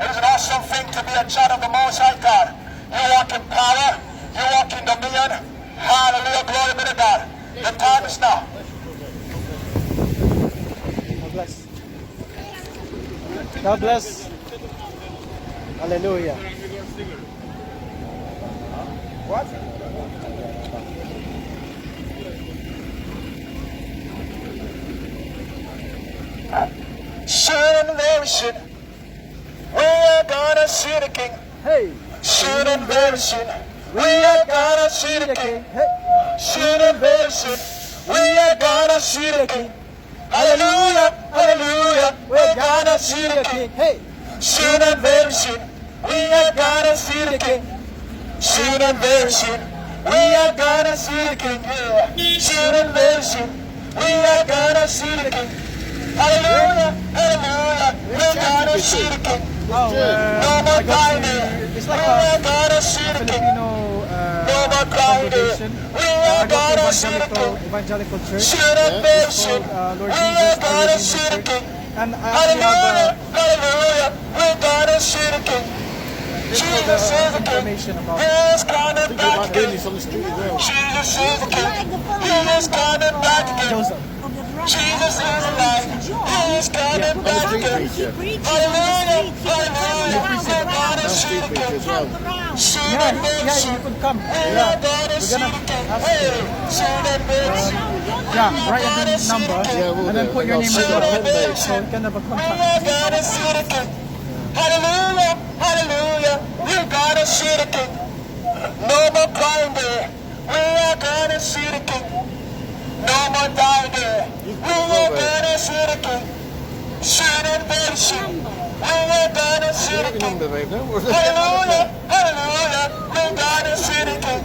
It is an awesome thing to be a child of the Most High God. You walk in power. You walk in dominion. Hallelujah. Glory be to God. The time is now. God bless. God bless. Hallelujah. What? Soon and very soon, we are gonna see the King. Hey. Soon and very soon, we are gonna see the King. Hey. Soon and very soon, we are gonna see the King. Hallelujah, hallelujah, we're gonna see the King. Hey. Soon and very soon, we are gonna see the King. Soon and very soon, we are gonna see the King. Yeah. Soon and very soon, we are gonna see the King. Hallelujah, hallelujah, we're gonna see the King. Oh, No I more got crying. to, it's like We're a gonna see the King. Filipino No more crying. congregation. We're I got to gonna see the King. evangelical church. Soon and very It's soon, called Lord we're Jesus Our gonna Redeemer see the Church. King. And I actually Hallelujah, have hallelujah, we're gonna see the King. Jesus is the King. information about He is coming back again. on the street as well. Jesus is the King. He is coming back again. Joseph. Jesus is alive. He is coming back again. Hallelujah, hallelujah, we're gonna see the King. Soon and very Yeah, soon, you could come. we're Yeah, gonna see gonna the King. ask Hey, you. soon and very soon, Yeah, write in the number we'll and then do. put your I'll name send as it well. on Monday. So you can have a we contact. are gonna see the King. Hallelujah, hallelujah, we're gonna see the King. No more crying there. We are gonna see the King. No more dying there. We are gonna see the King. Soon and very soon. We are gonna see the Your King. number, babe, no? Hallelujah, hallelujah, we're gonna see the King.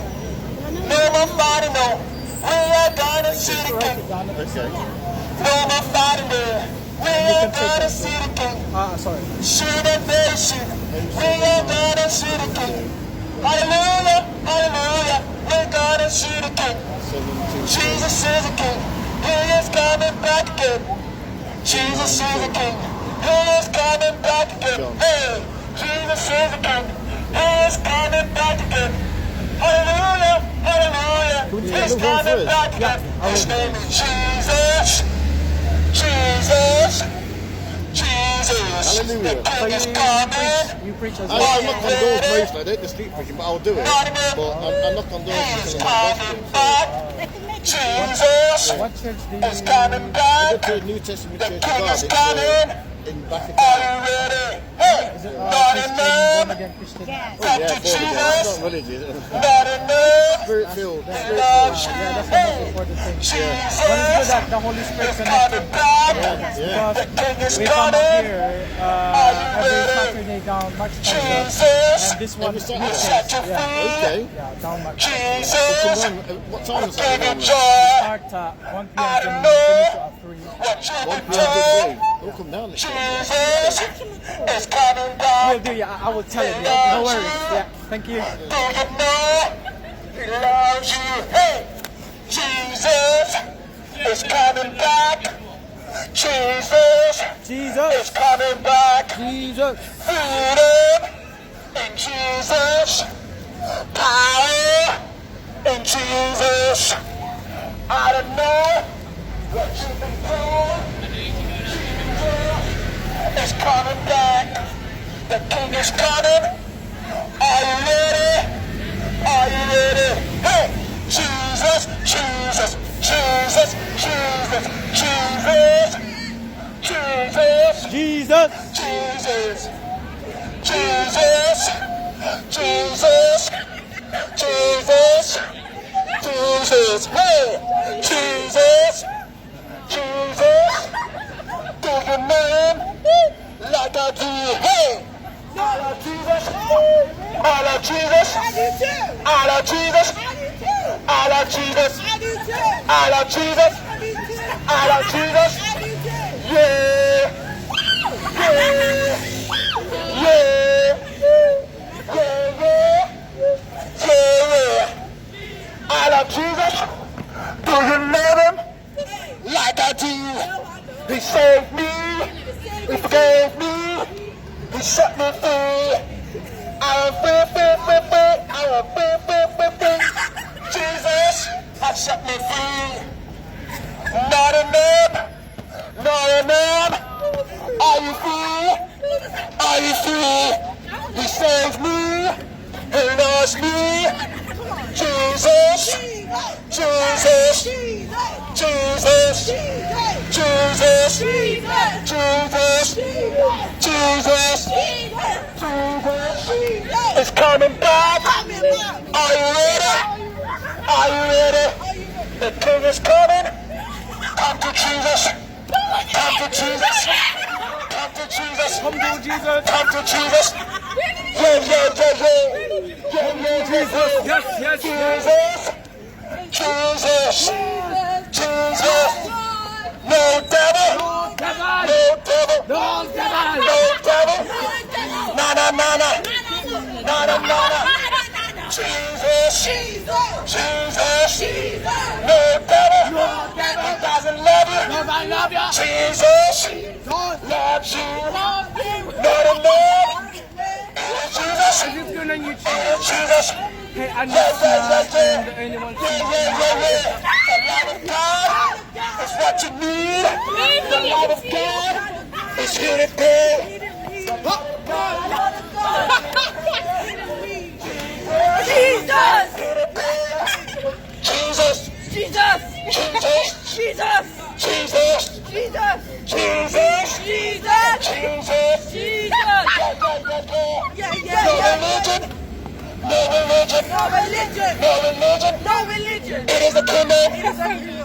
No more fighting, no. We are gonna see the King. Okay. No more fighting there. We are gonna see the King. Sorry. Soon and very soon, we are gonna see the King. Hallelujah, hallelujah, we're gonna see the King. Jesus is the King. He is coming back again. Jesus is the King. He is coming back again. Hey, Jesus is the King. He is coming back again. Hallelujah, hallelujah, he's coming back again. His name is Jesus. Jesus. Jesus. Hallelujah. The King is coming. You preach as I well. knock on doors mostly. I don't do street preaching, but I'll do it. But I knock on doors He's until I'm coming gospel. back. Jesus What church do you is coming I back. go to a New Testament The church King is in coming. in back of Are town. you ready? Hey, Is it not Christian, enough. born again Christian? Come Yeah, to born again. Jesus. It's not religious. Not enough. Spirit filled. He Spirit loves filled. you. Yeah, that's the most Hey, important thing. Jesus But it's good that the Holy Spirit is connected. coming back. Yeah. The King is We come up coming. here Are you every ready? Saturday down March 10th. Jesus And this one Every Saturday. weekends. set you Yeah, free. Okay. yeah, down March. Jesus Come on. What time is give you that? joy. Start at 1 p.m. I and know finish at 3. what you've One been PM told. today. Don't come down this time. Jesus is coming Will back. do, yeah, I will tell you. Yeah. No worries. Yeah, thank you. Do you know He loves you? Hey, Jesus is coming back. Jesus Jesus. is coming back. Jesus. Freedom in Jesus. Power in Jesus. I don't know what you've been told. Jesus is coming back. The King is coming. Are you ready? Are you ready? Hey! Jesus, Jesus, Jesus, Jesus, Jesus, Jesus, Jesus. Jesus, Jesus, Jesus, Jesus, Jesus, hey! Jesus, Jesus, do you know him like I do? Hey! I love Jesus. I love Jesus. I love Jesus. I love Jesus. I love Jesus. I love Jesus. Yeah. Yeah. Yeah. Yeah. Yeah. Yeah. I love Jesus. Do you love him like I do? He saved me. He forgave me. He set set me free. I am free, free, free, free. I am free, free, free, free. Jesus has set me free. Not a name, not a name. Are you free? Are you free? He saved me. He loves me. Jesus, Jesus, Jesus, Jesus, Jesus, Jesus, is coming back. Are you ready? Are you ready? The king is coming. Come to Jesus. Come to Jesus. Come to Jesus. Come to Jesus. Come to Jesus. Yeah, yeah, yeah, yeah. Yeah, yeah, Jesus. yeah, Yes, yes, yes. Jesus. Jesus. Jesus. No devil. No devil. No devil. No devil. No devil. Na na na na. Na na na na. Jesus. Jesus. No devil. Doesn't love you. I love you. Jesus loves you. Not alone. Jesus. I'm just gonna you cheer. Jesus. Hey, I'm not and anyone. The love of God is what you need. The love of God is here to pay. Jesus. Jesus. Jesus. Jesus. Jesus. Jesus. Jesus. No religion. No religion. No religion. It is the kingdom.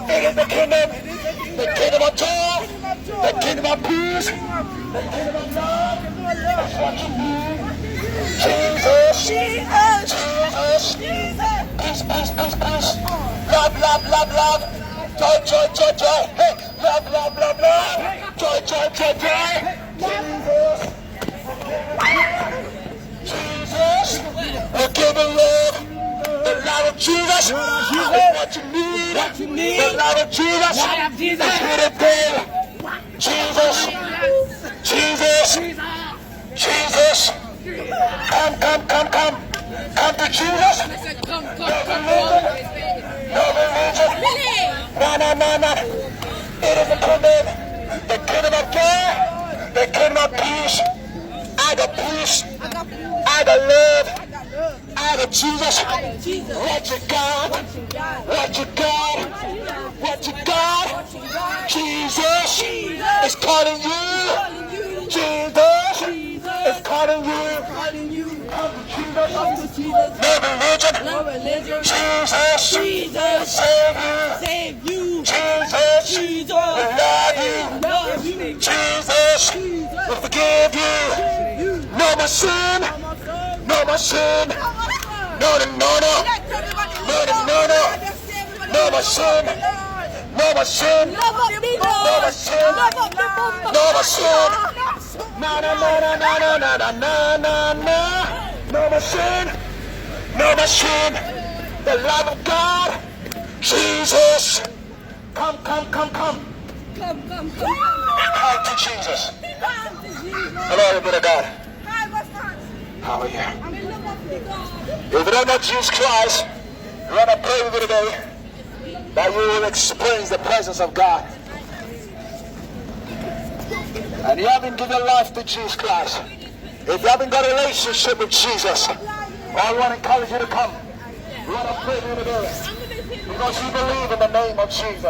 It is the kingdom. The kingdom of joy. The kingdom of peace. The kingdom of love. That's what you need. Jesus. Jesus. Peace, peace, peace, peace. Love, love, love, love. Joy, joy, joy, joy. Hey, love, love, love, love. Joy, joy, joy, joy. Jesus. Jesus. We're giving love. The love of Jesus is what you need. The love of Jesus is here to pay. Jesus. Jesus. Jesus. Come, come, come, come. Come to Jesus. No religion. No, no, no, no. It is the kingdom. The kingdom of joy. The kingdom of peace. I got peace. I got love. I got Jesus. What you got? What you got? What you got? Jesus is calling you. Jesus is calling you. Come to Jesus. No religion. Jesus. Save you. Jesus. Will love you. Jesus will forgive you. No more sin. No more sin. No, no, no, no. No, no, no, no. No more sin. No more sin. No more sin. No more sin. No, no, no, no, no, no, no, no, no, no. No more sin. No more sin. The love of God. Jesus. Come, come, come, come. Come to Jesus. Hello, everybody, God. How are you? If you don't know Jesus Christ, you want to pray with you today that you will experience the presence of God. And you haven't given life to Jesus Christ. If you haven't got a relationship with Jesus, I want to encourage you to come. You want to pray with you today because you believe in the name of Jesus.